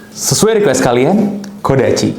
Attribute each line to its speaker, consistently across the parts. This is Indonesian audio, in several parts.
Speaker 1: Sesuai request kalian, Kodachi.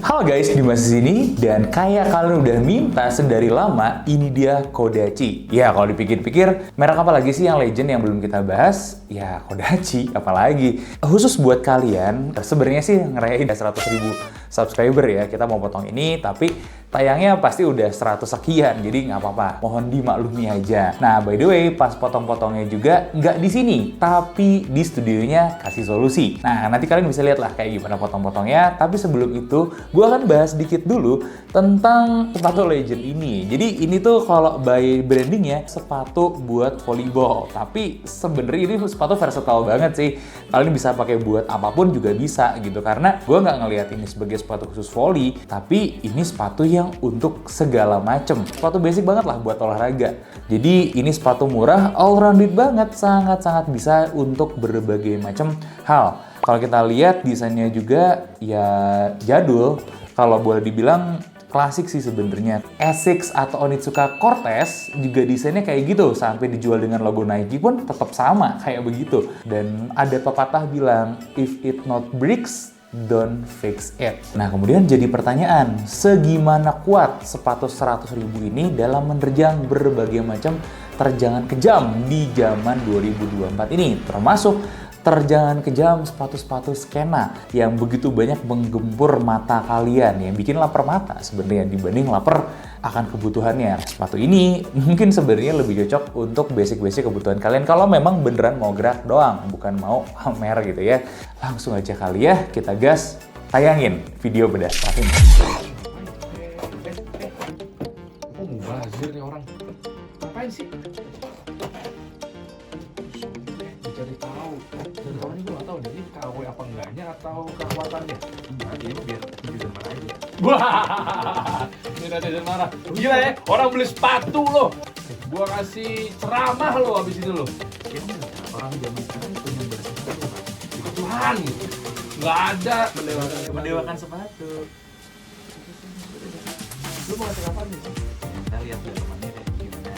Speaker 1: Halo guys, Dimas di sini dan kayak kalian udah minta sedari lama, ini dia Kodachi. Ya kalau dipikir-pikir, merek apa lagi sih yang legend yang belum kita bahas? Ya Kodachi, apalagi. Khusus buat kalian, sebenarnya sih ngerayain 100.000 subscriber ya, kita mau potong ini, tapi tayangnya pasti udah 100 sekian, jadi nggak apa-apa. Mohon dimaklumi aja. Nah, by the way, pas potong-potongnya juga nggak di sini, tapi di studionya Kasih Solusi. Nah, nanti kalian bisa lihat lah kayak gimana potong-potongnya. Tapi sebelum itu, gue akan bahas sedikit dulu tentang sepatu legend ini. Jadi ini tuh kalau by brandingnya sepatu buat volleyball. Tapi sebenarnya ini sepatu versatile banget sih. Kalian bisa pakai buat apapun juga bisa gitu. Karena gue nggak ngelihat ini sebagai sepatu khusus volley, tapi ini sepatu yang untuk segala macem. Sepatu basic banget lah buat olahraga. Jadi ini sepatu murah, all-rounded banget, sangat-sangat bisa untuk berbagai macam hal. Kalau kita lihat desainnya juga ya jadul, kalau boleh dibilang klasik sih sebenarnya. Asics atau Onitsuka Cortez juga desainnya kayak gitu, sampai dijual dengan logo Nike pun tetap sama kayak begitu. Dan ada pepatah bilang, if it not breaks, don't fix it. Nah, kemudian jadi pertanyaan, segimana kuat sepatu 100.000 ini dalam menerjang berbagai macam terjangan kejam di zaman 2024 ini, termasuk terjangan kejam sepatu-sepatu skena yang begitu banyak menggempur mata kalian, yang bikin lapar mata sebenarnya dibanding lapar akan kebutuhannya. Sepatu ini mungkin sebenarnya lebih cocok untuk basic-basic kebutuhan kalian kalau memang beneran mau gerak doang, bukan mau pamer gitu ya. Langsung aja kali ya, kita gas, tayangin video bedah sepatunya.
Speaker 2: Oh, mubazir nih orang. Ngapain sih? Cari tahu. Cari tahu ini gue nggak tahu deh, ini KW apa enggaknya atau kekuatannya. Nah, ini biar netizen marah aja. Wah, ini netizen marah. Gila ya, orang beli sepatu loh. Gua kasih ceramah loh abis itu loh.
Speaker 3: Orang zaman sekarang punya bersepatu, Pak.
Speaker 2: Tuhan, nggak ada
Speaker 3: Mendewakan sepatu.
Speaker 2: Lu mau ngasih kapan nih?
Speaker 3: Kita lihat dulu temannya kayak gimana.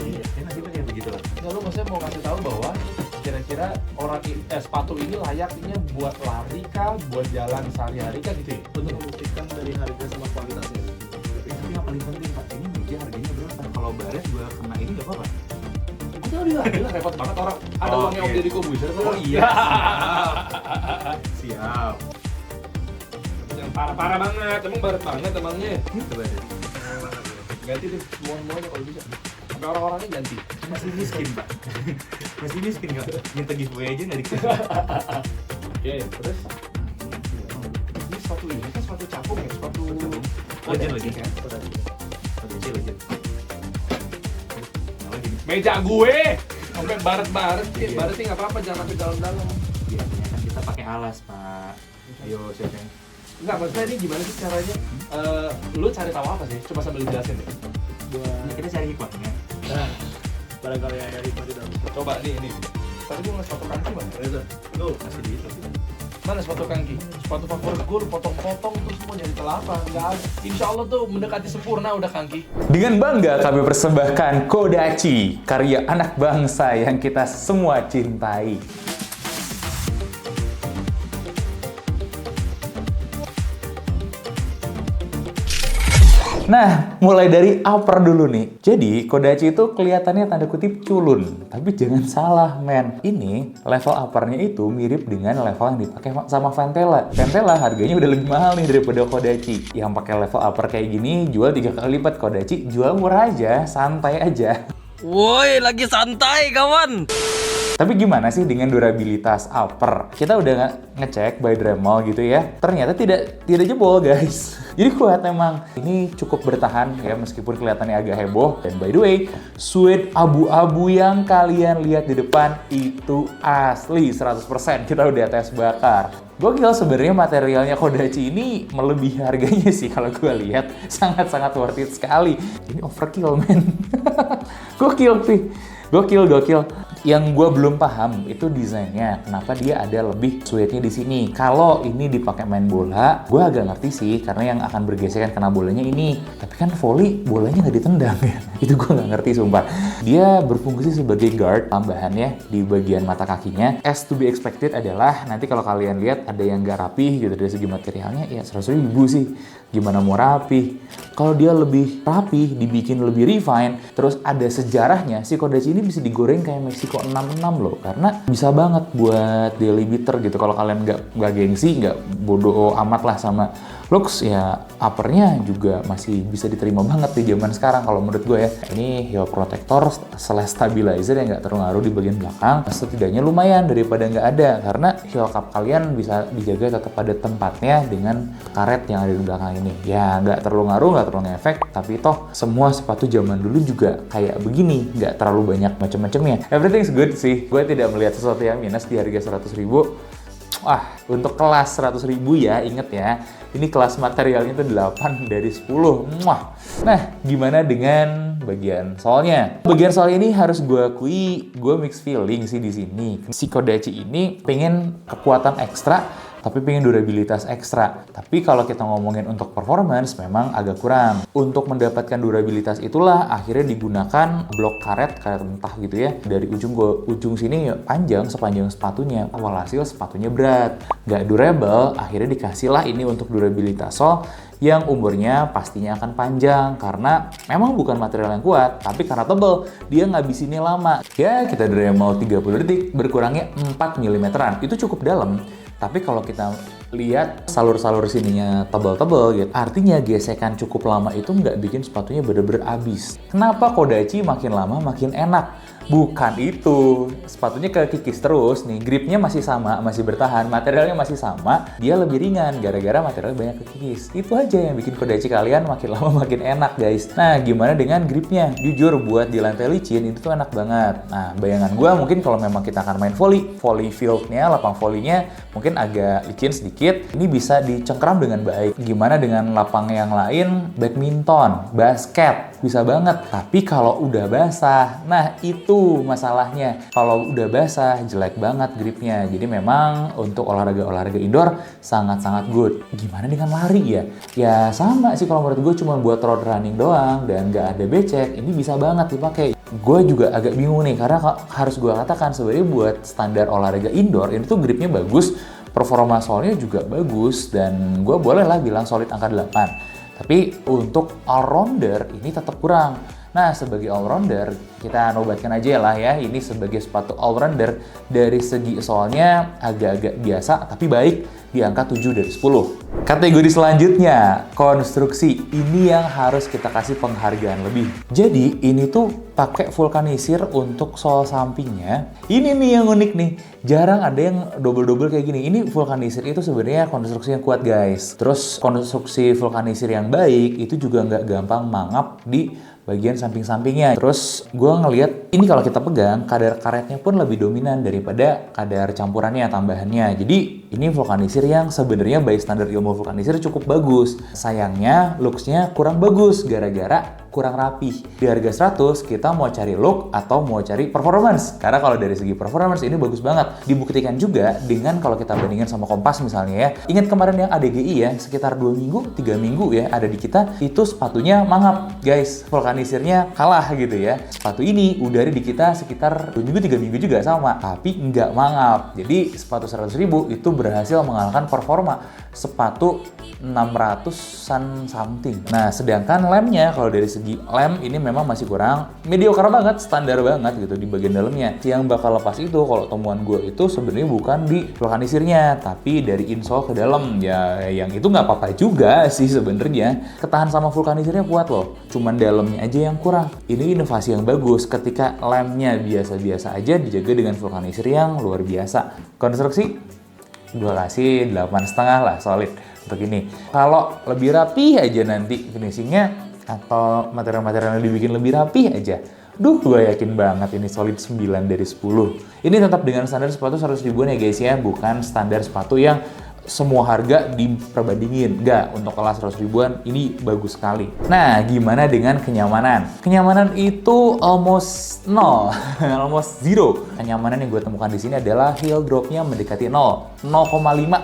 Speaker 3: Iya, kan nanti kayak begitu lah.
Speaker 2: Nggak, lu maksudnya mau kasih tahu bahwa kira-kira sepatu ini layaknya buat lari kah, buat jalan sehari-hari kah gitu ya?
Speaker 4: Untuk membuktikan dari harga sama kualitasnya.
Speaker 3: Tapi yang paling penting Pak, ini meja harganya berapa? Kalau baret gua kena ini nggak apa-apa.
Speaker 2: Udah gila, repot banget orang. Ada
Speaker 3: Oh,
Speaker 2: uangnya Om
Speaker 3: oke.
Speaker 2: Deddy Kobuzer.
Speaker 3: Oh iya. Siap.
Speaker 2: Yang parah-parah banget, emang baret banget emangnya.
Speaker 3: Itu baret.
Speaker 2: Ganti deh semuanya kalau bisa. Sampai orang-orangnya ganti.
Speaker 3: Masih miskin Pak. Masih miskin nggak? Minta giveaway aja nggak dikasih.
Speaker 2: Oke, terus ini sepatu ini kan sepatu capung ya, sepatu
Speaker 3: Legend lagi
Speaker 2: kan.
Speaker 3: Kodachi legend. Nah, lagi nih.
Speaker 2: Meja gue sampai baret-baret, baret sih nggak apa-apa, jangan sampai dalam-dalam.
Speaker 3: Biasanya kan kita pakai alas Pak. Ayo siapa yang
Speaker 2: Enggak, maksudnya ini gimana sih caranya? Lu cari tahu apa sih? Coba sambil jelasin deh.
Speaker 3: Ini kita cari hikmahnya.
Speaker 4: Nah, barangkali ada hikmah di dalam.
Speaker 2: Coba nih. Tadi gue ngeliat sepatu kaki mana?
Speaker 4: Reza, tuh.
Speaker 3: Masih di itu.
Speaker 2: Mana sepatu kaki? Sepatu favorit gue lu potong-potong terus semua jadi kelapa. Enggak ada. Insya Allah tuh mendekati sempurna udah kaki.
Speaker 1: Dengan bangga kami persembahkan Kodachi, karya anak bangsa yang kita semua cintai. Nah, mulai dari upper dulu nih. Jadi, Kodachi itu kelihatannya tanda kutip culun. Tapi jangan salah, men. Ini level uppernya itu mirip dengan level yang dipakai sama Ventela. Ventela harganya udah lebih mahal nih daripada Kodachi. Yang pakai level upper kayak gini, jual 3 kali lipat. Kodachi jual murah aja, santai aja.
Speaker 5: Woi, lagi santai kawan.
Speaker 1: Tapi gimana sih dengan durabilitas upper? Kita udah ngecek by Dremel gitu ya. Ternyata tidak jebol, guys. Jadi kuat memang. Ini cukup bertahan ya meskipun kelihatannya agak heboh. Dan by the way, suede abu-abu yang kalian lihat di depan itu asli 100%. Kita udah tes bakar. Gokil sebenarnya materialnya Kodachi ini melebihi harganya sih kalau gue lihat. Sangat-sangat worth it sekali. Ini overkill, men. Gokil sih. Gokil. Yang gue belum paham itu desainnya. Kenapa dia ada lebih suede-nya di sini? Kalau ini dipakai main bola, gue agak ngerti sih karena yang akan bergesekan kena bolanya ini. Tapi kan volley bolanya nggak ditendang ya. Itu gue nggak ngerti sumpah. Dia berfungsi sebagai guard tambahannya di bagian mata kakinya. As to be expected adalah nanti kalau kalian lihat ada yang nggak rapih gitu dari segi materialnya, ya 100.000 sih. Gimana mau rapih? Kalau dia lebih rapih, dibikin lebih refine, terus ada sejarahnya, si Kodachi ini bisa digoreng kayak Mexico 66 loh. Karena bisa banget buat daily beater gitu. Kalau kalian nggak gengsi, nggak bodoh amat lah sama looks, ya uppernya juga masih bisa diterima banget di zaman sekarang kalau menurut gue ya. Ini heel protector slash stabilizer yang nggak terpengaruh di bagian belakang. Setidaknya lumayan daripada nggak ada, karena heel cup kalian bisa dijaga tetap pada tempatnya dengan karet yang ada di belakang ini. Ya nggak terlalu ngaruh, nggak terlalu ngefek, tapi toh semua sepatu zaman dulu juga kayak begini, nggak terlalu banyak macam-macamnya. Everything's good sih. Gue tidak melihat sesuatu yang minus di harga 100.000. Wah, untuk kelas 100.000 ya, inget ya, ini kelas materialnya itu 8 dari 10. Muah. Nah, gimana dengan bagian soalnya? Bagian soal ini harus gue akui, gue mixed feeling sih di sini. Si Kodachi ini pengen kekuatan ekstra, tapi pengen durabilitas ekstra. Tapi kalau kita ngomongin untuk performance, memang agak kurang. Untuk mendapatkan durabilitas itulah akhirnya digunakan blok karet mentah gitu ya. Dari ujung sini ya panjang sepanjang sepatunya. Walhasil sepatunya berat, nggak durable. Akhirnya dikasih lah ini untuk durabilitas sol yang umurnya pastinya akan panjang karena memang bukan material yang kuat, tapi karena tebal, dia ngabisinnya lama. Ya, kita dari mau 30 detik berkurangnya 4 mm. Itu cukup dalam. Tapi kalau kita lihat salur-salur sininya tebal-tebal gitu, artinya gesekan cukup lama itu nggak bikin sepatunya bener-bener habis. Kenapa Kodachi makin lama makin enak? Bukan itu, sepatunya kekikis terus nih, gripnya masih sama, masih bertahan, materialnya masih sama, dia lebih ringan gara-gara materialnya banyak kekikis. Itu aja yang bikin Kodachi kalian makin lama makin enak guys. Nah, gimana dengan gripnya? Jujur buat di lantai licin itu tuh enak banget. Nah, bayangan gue mungkin kalau memang kita akan main volley fieldnya, lapang volleynya mungkin agak licin sedikit, ini bisa dicengkram dengan baik. Gimana dengan lapang yang lain? Badminton, basket, bisa banget. Tapi kalau udah basah, nah itu masalahnya. Kalau udah basah, jelek banget gripnya. Jadi memang untuk olahraga indoor sangat-sangat good. Gimana dengan lari ya? Ya sama sih kalau menurut gue, cuma buat road running doang dan nggak ada becek, ini bisa banget dipakai. Gue juga agak bingung nih, karena harus gue katakan sebenarnya buat standar olahraga indoor, ini tuh gripnya bagus, performa solnya juga bagus, dan gue boleh lah bilang solid angka 8. Tapi untuk all-rounder ini tetap kurang. Nah, sebagai all-rounder, kita nobatkan aja lah ya, ini sebagai sepatu all-rounder, dari segi soalnya agak-agak biasa, tapi baik, di angka 7 dari 10. Kategori selanjutnya, konstruksi. Ini yang harus kita kasih penghargaan lebih. Jadi, ini tuh pakai vulkanisir untuk sol sampingnya. Ini nih yang unik nih, jarang ada yang double-double kayak gini. Ini vulkanisir itu sebenarnya konstruksi yang kuat guys. Terus, konstruksi vulkanisir yang baik, itu juga nggak gampang mangap di bagian samping-sampingnya. Terus gue ngelihat ini kalau kita pegang, kadar karetnya pun lebih dominan daripada kadar campurannya, tambahannya. Jadi ini vulkanisir yang sebenarnya by standar ilmu vulkanisir cukup bagus. Sayangnya looks-nya kurang bagus gara-gara kurang rapih. Di harga 100 kita mau cari look atau mau cari performance. Karena kalau dari segi performance ini bagus banget. Dibuktikan juga dengan kalau kita bandingin sama Kompas misalnya ya. Ingat kemarin yang ADGI ya, sekitar 2 minggu, 3 minggu ya ada di kita, itu sepatunya mangap guys. Vulkanisirnya kalah gitu ya. Sepatu ini udah ada di kita sekitar 2 minggu, 3 minggu juga sama, tapi nggak mangap. Jadi sepatu 100.000 itu berhasil mengalahkan performa sepatu 600-an something. Nah, sedangkan lemnya kalau dari segi lem ini memang masih kurang mediocre banget, standar banget gitu di bagian dalamnya. Yang bakal lepas itu kalau temuan gue itu sebenarnya bukan di vulkanisirnya, tapi dari insole ke dalam. Ya yang itu nggak apa-apa juga sih sebenarnya. Ketahan sama vulkanisirnya kuat loh. Cuman dalamnya aja yang kurang. Ini inovasi yang bagus ketika lemnya biasa-biasa aja dijaga dengan vulkanisir yang luar biasa. Konstruksi gue kasih 8,5 lah, solid untuk ini. Kalau lebih rapi aja nanti finishingnya atau material-material yang dibikin lebih rapi aja, gue yakin banget ini solid 9 dari 10. Ini tetap dengan standar sepatu 100 ribuan ya guys ya, bukan standar sepatu yang semua harga diperbandingin. Enggak, untuk kelas 100 ribuan ini bagus sekali. Nah, gimana dengan kenyamanan? Kenyamanan itu almost nol, almost zero. Kenyamanan yang gue temukan di sini adalah heel dropnya mendekati 0,5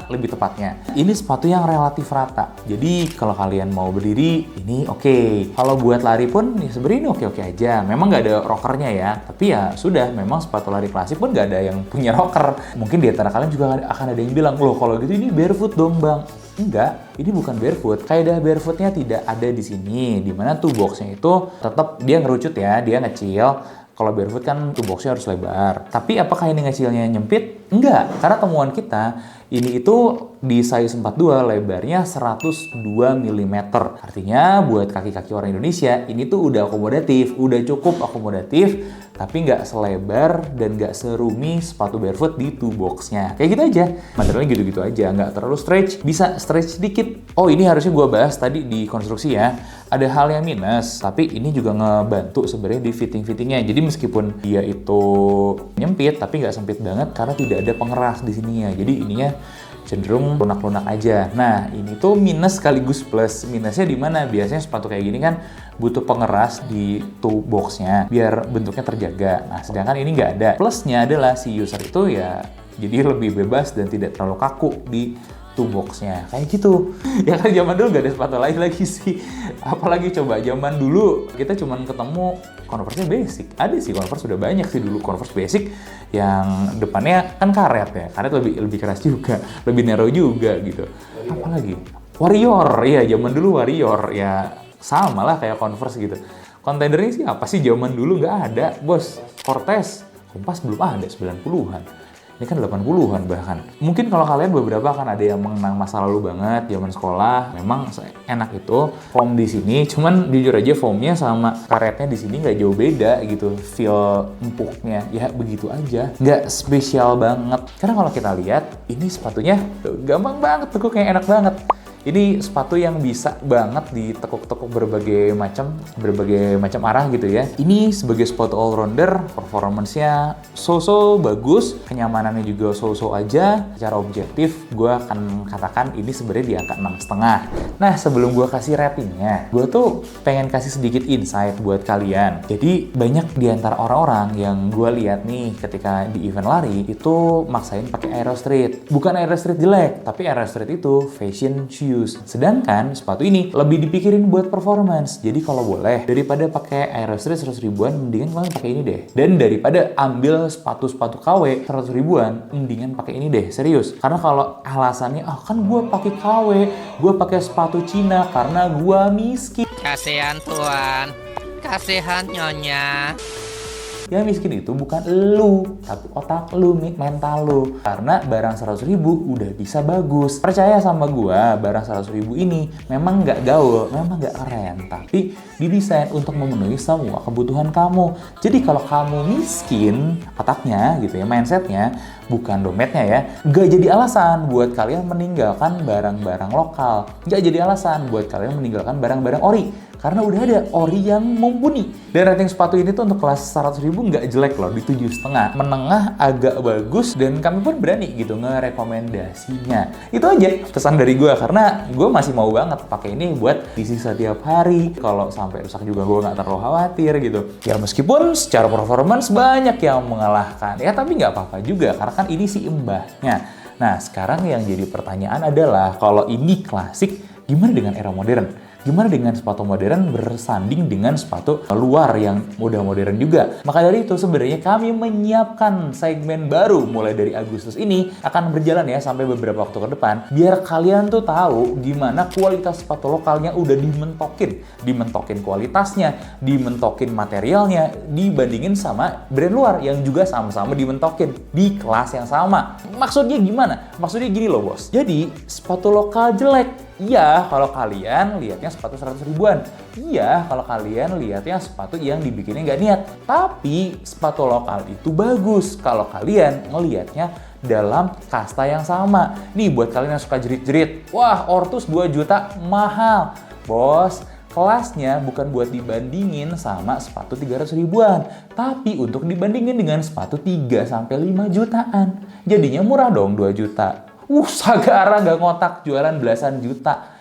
Speaker 1: lebih tepatnya. Ini sepatu yang relatif rata. Jadi kalau kalian mau berdiri, ini oke. Kalau buat lari pun, ya sebenarnya ini oke-oke aja. Memang nggak ada rockernya ya, tapi ya sudah. Memang sepatu lari klasik pun nggak ada yang punya rocker. Mungkin di antara kalian juga akan ada yang bilang, loh kalau gitu ini barefoot dong bang. Enggak, ini bukan barefoot. Kaidah barefootnya tidak ada di sini. Dimana tuh boxnya itu tetap dia ngerucut ya, dia ngecil. Kalau barefoot kan tuh boxnya harus lebar. Tapi apakah ini ngecilnya nyempit? Enggak, karena temuan kita ini itu di size 42 lebarnya 102 mm. Artinya buat kaki-kaki orang Indonesia ini tuh udah akomodatif, udah cukup akomodatif, tapi nggak selebar dan nggak serumi sepatu barefoot di two boxnya. Kayak gitu aja, materialnya gitu-gitu aja, nggak terlalu stretch, bisa stretch sedikit. Oh ini harusnya gue bahas tadi di konstruksi ya. Ada hal yang minus, tapi ini juga ngebantu sebenarnya di fitting-fittingnya. Jadi meskipun dia itu nyempit, tapi nggak sempit banget karena tidak ada pengeras di sininya. Jadi ininya cenderung lunak-lunak aja. Nah, ini tuh minus sekaligus plus. Minusnya di mana? Biasanya sepatu kayak gini kan butuh pengeras di toe boxnya biar bentuknya terjaga. Nah, sedangkan ini nggak ada. Plusnya adalah si user itu ya jadi lebih bebas dan tidak terlalu kaku di toe boxnya. Kayak gitu. Ya kan zaman dulu nggak ada sepatu lain lagi sih. Apalagi coba zaman dulu kita cuman ketemu Converse basic. Ada sih Converse sudah banyak sih dulu Converse basic yang depannya kan karet ya. Karet lebih keras juga, lebih narrow juga gitu. Apalagi Warrior, ya zaman dulu Warrior ya sama lah kayak Converse gitu. Kontainernya sih apa sih zaman dulu nggak ada, bos. Cortez, Kompas belum ada 90-an. Ini kan 80-an bahkan. Mungkin kalau kalian beberapa akan ada yang mengenang masa lalu banget, zaman sekolah. Memang enak itu foam di sini. Cuman jujur aja foamnya sama karetnya di sini nggak jauh beda gitu. Feel empuknya ya begitu aja. Nggak spesial banget. Karena kalau kita lihat ini sepatunya gampang banget, tekuknya enak banget. Ini sepatu yang bisa banget ditekuk-tekuk berbagai macam arah gitu ya. Ini sebagai sepatu all-rounder, performance-nya so-so bagus, kenyamanannya juga so-so aja. Secara objektif, gue akan katakan ini sebenarnya di angka 6,5. Nah, sebelum gue kasih ratingnya, gue tuh pengen kasih sedikit insight buat kalian. Jadi, banyak di antara orang-orang yang gue lihat nih ketika di event lari, itu maksain pakai Aero Street. Bukan Aero Street jelek, tapi Aero Street itu fashion shoe. Sedangkan sepatu ini lebih dipikirin buat performance. Jadi kalau boleh, daripada pakai Aero Street 100 ribuan, mendingan kalian pakai ini deh. Dan daripada ambil sepatu-sepatu KW 100 ribuan, mendingan pakai ini deh, serius. Karena kalau alasannya, kan gue pakai KW, gue pakai sepatu Cina karena gue miskin.
Speaker 5: Kasihan tuan, kasihan nyonya.
Speaker 1: Yang miskin itu bukan elu, tapi otak lu, mental lu. Karena barang 100 ribu udah bisa bagus. Percaya sama gua, barang 100 ribu ini memang nggak gaul, memang nggak keren. Tapi didesain untuk memenuhi semua kebutuhan kamu. Jadi kalau kamu miskin, otaknya gitu ya, mindsetnya, bukan dompetnya ya, nggak jadi alasan buat kalian meninggalkan barang-barang lokal. Nggak jadi alasan buat kalian meninggalkan barang-barang ori. Karena udah ada ori yang mumpuni. Dan rating sepatu ini tuh untuk kelas 100 ribu nggak jelek loh, di 7,5. Menengah agak bagus dan kami pun berani gitu ngerekomendasinya. Itu aja pesan dari gue, karena gue masih mau banget pakai ini buat isi setiap hari. Kalau sampai rusak juga gue nggak terlalu khawatir gitu. Ya meskipun secara performance banyak yang mengalahkan. Ya tapi nggak apa-apa juga, karena kan ini si imbahnya. Nah sekarang yang jadi pertanyaan adalah, kalau ini klasik, gimana dengan era modern? Gimana dengan sepatu modern bersanding dengan sepatu luar yang udah modern juga? Maka dari itu sebenarnya kami menyiapkan segmen baru mulai dari Agustus ini, akan berjalan ya sampai beberapa waktu ke depan, biar kalian tuh tahu gimana kualitas sepatu lokalnya udah dimentokin kualitasnya, dimentokin materialnya, dibandingin sama brand luar yang juga sama-sama dimentokin di kelas yang sama. Maksudnya gimana? Maksudnya gini loh bos. Jadi sepatu lokal jelek. Iya, kalau kalian lihatnya sepatu 100 ribuan. Iya, kalau kalian lihatnya sepatu yang dibikinnya nggak niat. Tapi sepatu lokal itu bagus kalau kalian ngelihatnya dalam kasta yang sama. Nih, buat kalian yang suka jerit-jerit, wah Ortus 2 juta mahal. Bos, kelasnya bukan buat dibandingin sama sepatu 300 ribuan, tapi untuk dibandingin dengan sepatu 3-5 jutaan. Jadinya murah dong 2 juta. Sagara nggak ngotak jualan belasan juta.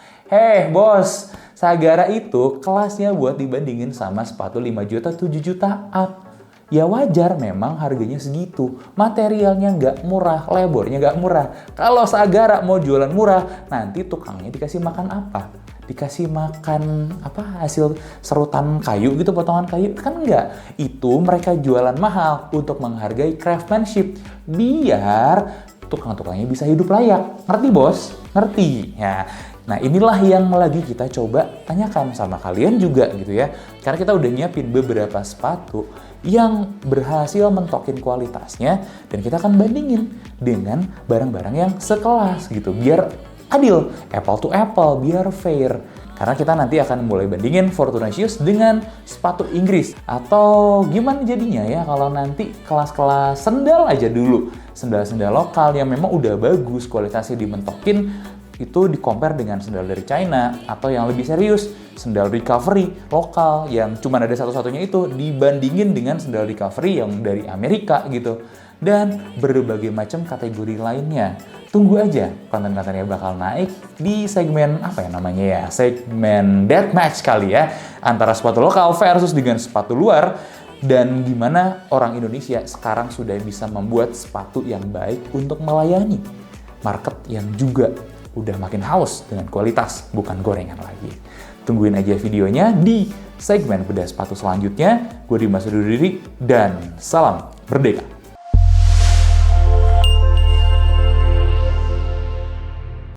Speaker 1: Bos, Sagara itu kelasnya buat dibandingin sama sepatu 5 juta, 7 juta up. Ya wajar memang harganya segitu. Materialnya nggak murah, lebornya nggak murah. Kalau Sagara mau jualan murah, nanti tukangnya dikasih makan apa? Dikasih makan hasil serutan kayu gitu, potongan kayu? Kan enggak. Itu mereka jualan mahal untuk menghargai craftsmanship. Biar tukang-tukangnya bisa hidup layak. Ngerti bos? Ngerti. Ya. Nah inilah yang lagi kita coba tanyakan sama kalian juga gitu ya. Karena kita udah nyiapin beberapa sepatu yang berhasil mentokin kualitasnya dan kita akan bandingin dengan barang-barang yang sekelas gitu. Biar adil, apple to apple, biar fair. Karena kita nanti akan mulai bandingin Fortuna Shoes dengan sepatu Inggris. Atau gimana jadinya ya kalau nanti kelas-kelas sendal aja dulu. Sendal-sendal lokal yang memang udah bagus, kualitasnya dimentokin, itu di-compare dengan sendal dari China. Atau yang lebih serius, sendal recovery lokal yang cuma ada satu-satunya itu dibandingin dengan sendal recovery yang dari Amerika gitu. Dan berbagai macam kategori lainnya. Tunggu aja, konten-kontennya bakal naik di segmen segmen deathmatch kali ya, antara sepatu lokal versus dengan sepatu luar, dan gimana orang Indonesia sekarang sudah bisa membuat sepatu yang baik untuk melayani market yang juga udah makin haus dengan kualitas, bukan gorengan lagi. Tungguin aja videonya di segmen bedah sepatu selanjutnya. Gue Dimas undur diri dan salam merdeka.